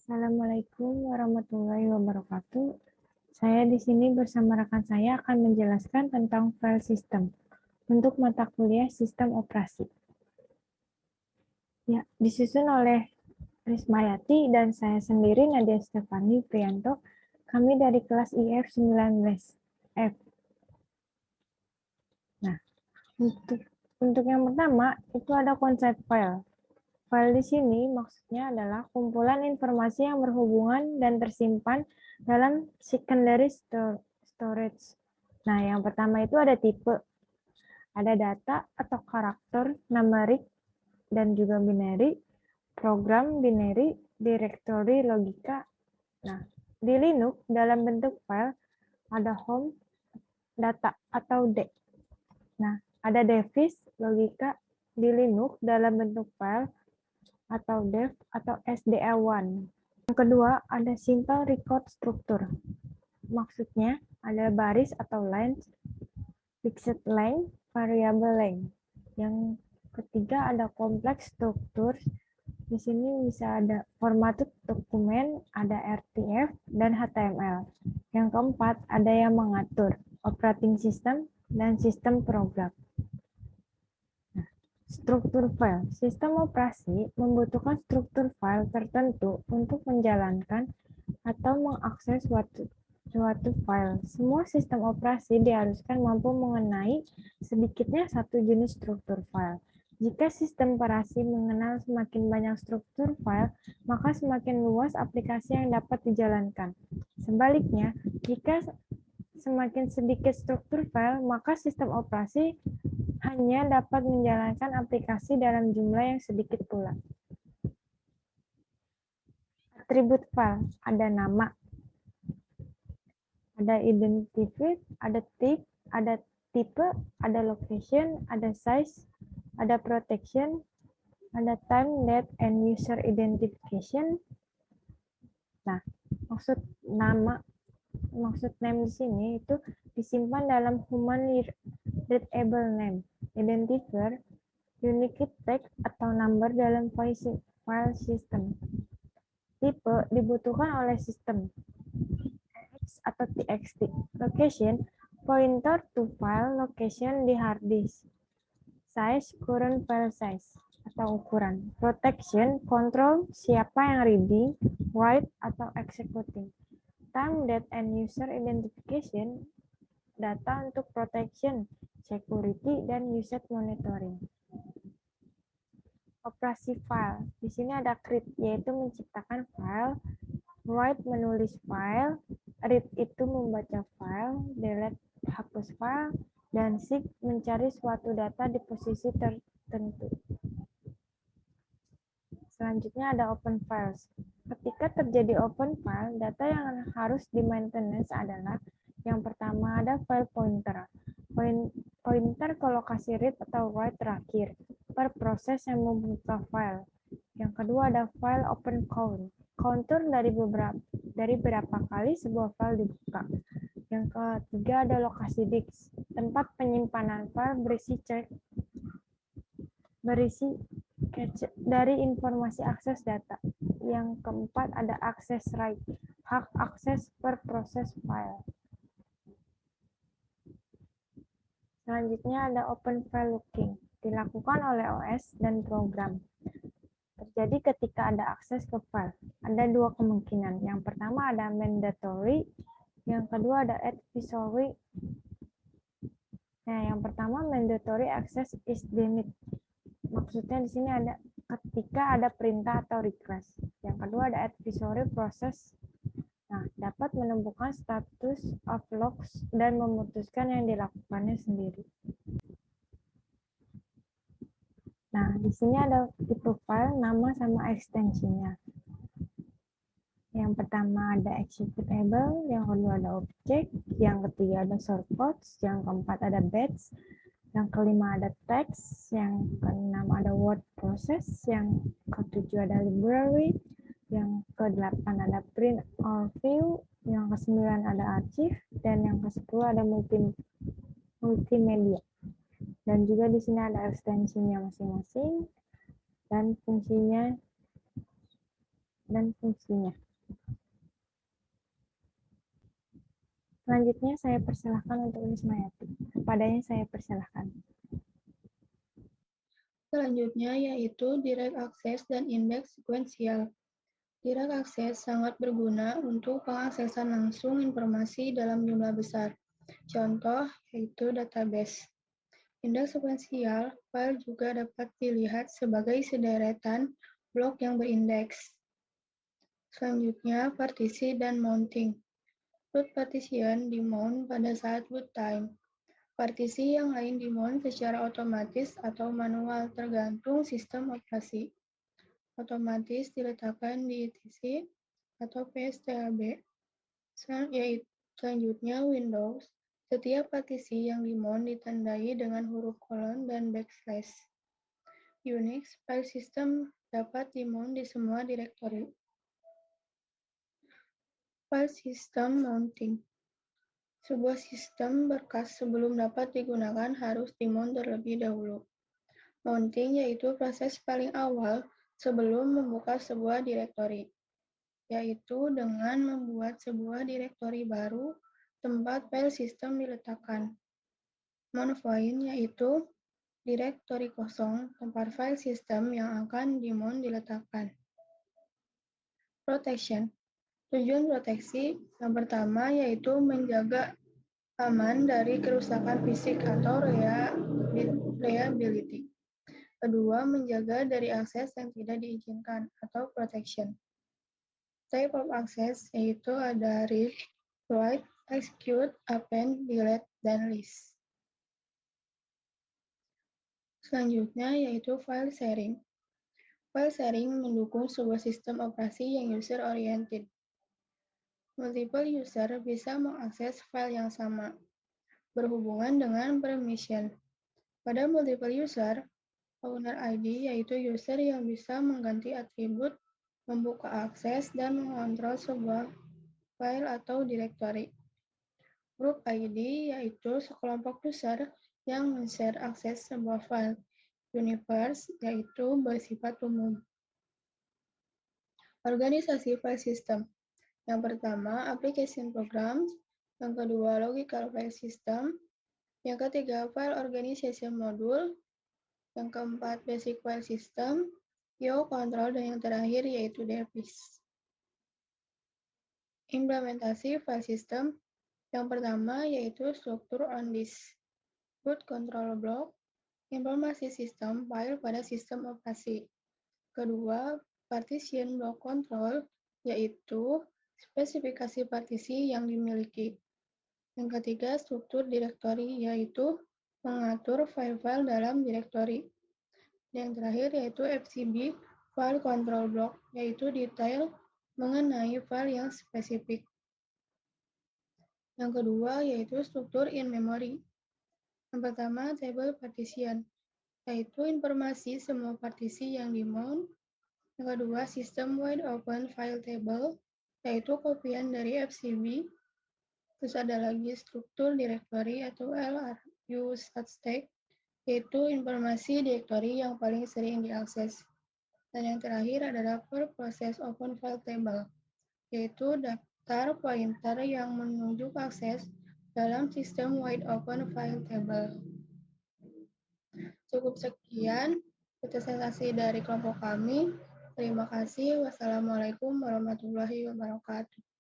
Assalamualaikum warahmatullahi wabarakatuh. Saya di sini bersama rekan saya akan menjelaskan tentang file system untuk mata kuliah sistem operasi. Ya, disusun oleh Rismayati dan saya sendiri Nadia Stefani Prianto. Kami dari kelas IF 19F. Nah, untuk yang pertama itu ada konsep file. File di sini maksudnya adalah kumpulan informasi yang berhubungan dan tersimpan dalam secondary storage. Nah, yang pertama itu ada tipe, ada data atau karakter, numerik, dan juga binary, program binary, directory, logika. Nah, di Linux dalam bentuk file ada home, data, atau D. Nah, ada device, logika di Linux dalam bentuk file atau dev atau SDA1. Yang kedua, ada simple record structure. Maksudnya ada baris atau lines, fixed length, variable length. Yang ketiga ada complex structure. Di sini bisa ada formatted dokumen, ada RTF dan HTML. Yang keempat ada yang mengatur operating system dan sistem program. Struktur file. Sistem operasi membutuhkan struktur file tertentu untuk menjalankan atau mengakses suatu file. Semua sistem operasi diharuskan mampu mengenai sedikitnya satu jenis struktur file. Jika sistem operasi mengenal semakin banyak struktur file, maka semakin luas aplikasi yang dapat dijalankan. Sebaliknya, jika semakin sedikit struktur file, maka sistem operasi hanya dapat menjalankan aplikasi dalam jumlah yang sedikit pula. Atribut file, ada nama, ada identifier, ada tipe, ada location, ada size, ada protection, ada time, date, and user identification. Nah, maksud name di sini itu disimpan dalam human readable name, identifier, unique tag atau number dalam file system. Tipe dibutuhkan oleh sistem TX atau TXT. Location, pointer to file location di hard disk. Size, current file size atau ukuran. Protection, control siapa yang reading, write, atau executing. Time, date, and user identification, data untuk protection, security, dan user monitoring. Operasi file. Di sini ada create, yaitu menciptakan file, write menulis file, read itu membaca file, delete hapus file, dan seek mencari suatu data di posisi tertentu. Selanjutnya ada open files. Ketika terjadi open file, data yang harus di-maintenance adalah yang pertama ada file pointer. Pointer ke lokasi read atau write terakhir per proses yang membuka file. Yang kedua ada file open count. Counter dari berapa kali sebuah file dibuka. Yang ketiga ada lokasi disk, tempat penyimpanan file berisi dari informasi akses data. Yang keempat ada access right, hak akses per proses file. Selanjutnya ada open file looking, dilakukan oleh OS dan program. Terjadi ketika ada akses ke file. Ada dua kemungkinan. Yang pertama ada mandatory, yang kedua ada advisory. Nah, yang pertama mandatory access is denied. Maksudnya di sini ada ketika ada perintah atau request. Yang kedua ada advisory process. Nah, dapat menemukan status of logs dan memutuskan yang dilakukannya sendiri. Nah, di sini ada tipe file, nama sama ekstensinya. Yang pertama ada executable, yang kedua ada object, yang ketiga ada shortcuts, yang keempat ada batch, yang kelima ada text, yang keenam ada word process, yang ketujuh ada library, yang ke-8 ada print or view, yang ke-9 ada archive, dan yang ke-10 ada multimedia. Dan juga di sini ada ekstensinya masing-masing dan fungsinya dan fungsinya. Selanjutnya saya persilahkan untuk Wismayati. Kepadanya saya persilahkan. Selanjutnya yaitu direct access dan indeks sekuensial. Direct access sangat berguna untuk pengaksesan langsung informasi dalam jumlah besar. Contoh yaitu database. Indeks sekuensial file juga dapat dilihat sebagai sederetan blok yang berindeks. Selanjutnya, partisi dan mounting. Root partition di-mount pada saat boot time. Partisi yang lain di-mount secara otomatis atau manual tergantung sistem operasi. Otomatis diletakkan di etc atau PSTAB. Selanjutnya Windows. Setiap partisi yang di-mount ditandai dengan huruf kolon dan backslash. Unix file system dapat di-mount di semua direktori. File system mounting. Sebuah sistem berkas sebelum dapat digunakan harus di-mount terlebih dahulu. Mounting yaitu proses paling awal sebelum membuka sebuah direktori, yaitu dengan membuat sebuah direktori baru tempat file system diletakkan. Mount yaitu direktori kosong tempat file system yang akan di-mount diletakkan. Protection. Tujuan proteksi yang pertama yaitu menjaga aman dari kerusakan fisik atau reliability. Kedua, menjaga dari akses yang tidak diizinkan atau protection. Type of access yaitu ada read, write, execute, append, delete, dan list. Selanjutnya yaitu file sharing. File sharing mendukung sebuah sistem operasi yang user-oriented. Multiple user bisa mengakses file yang sama, berhubungan dengan permission. Pada multiple user, owner ID yaitu user yang bisa mengganti atribut, membuka akses, dan mengontrol sebuah file atau directory. Group ID yaitu sekelompok user yang men-share akses sebuah file. Universe yaitu bersifat umum. Organisasi file system. Yang pertama, application programs. Yang kedua, logical file system. Yang ketiga, file organization module. Yang keempat, basic file system. IO control, dan yang terakhir yaitu DFIS. Implementasi file system. Yang pertama yaitu struktur on disk. Root control block. Informasi sistem file pada sistem operasi. Kedua, partition block control, yaitu spesifikasi partisi yang dimiliki. Yang ketiga, struktur direktori, yaitu mengatur file-file dalam direktori. Yang terakhir yaitu FCB, file control block, yaitu detail mengenai file yang spesifik. Yang kedua yaitu struktur in memory. Yang pertama, table partition, yaitu informasi semua partisi yang di-mount. Yang kedua, system wide open file table, yaitu kopian dari FCB. Terus ada lagi struktur directory atau LRU stack, yaitu informasi direktori yang paling sering diakses. Dan yang terakhir adalah per process open file table, yaitu daftar pointer yang menunjuk akses dalam sistem wide open file table. Cukup sekian presentasi dari kelompok kami. Terima kasih. Wassalamualaikum warahmatullahi wabarakatuh.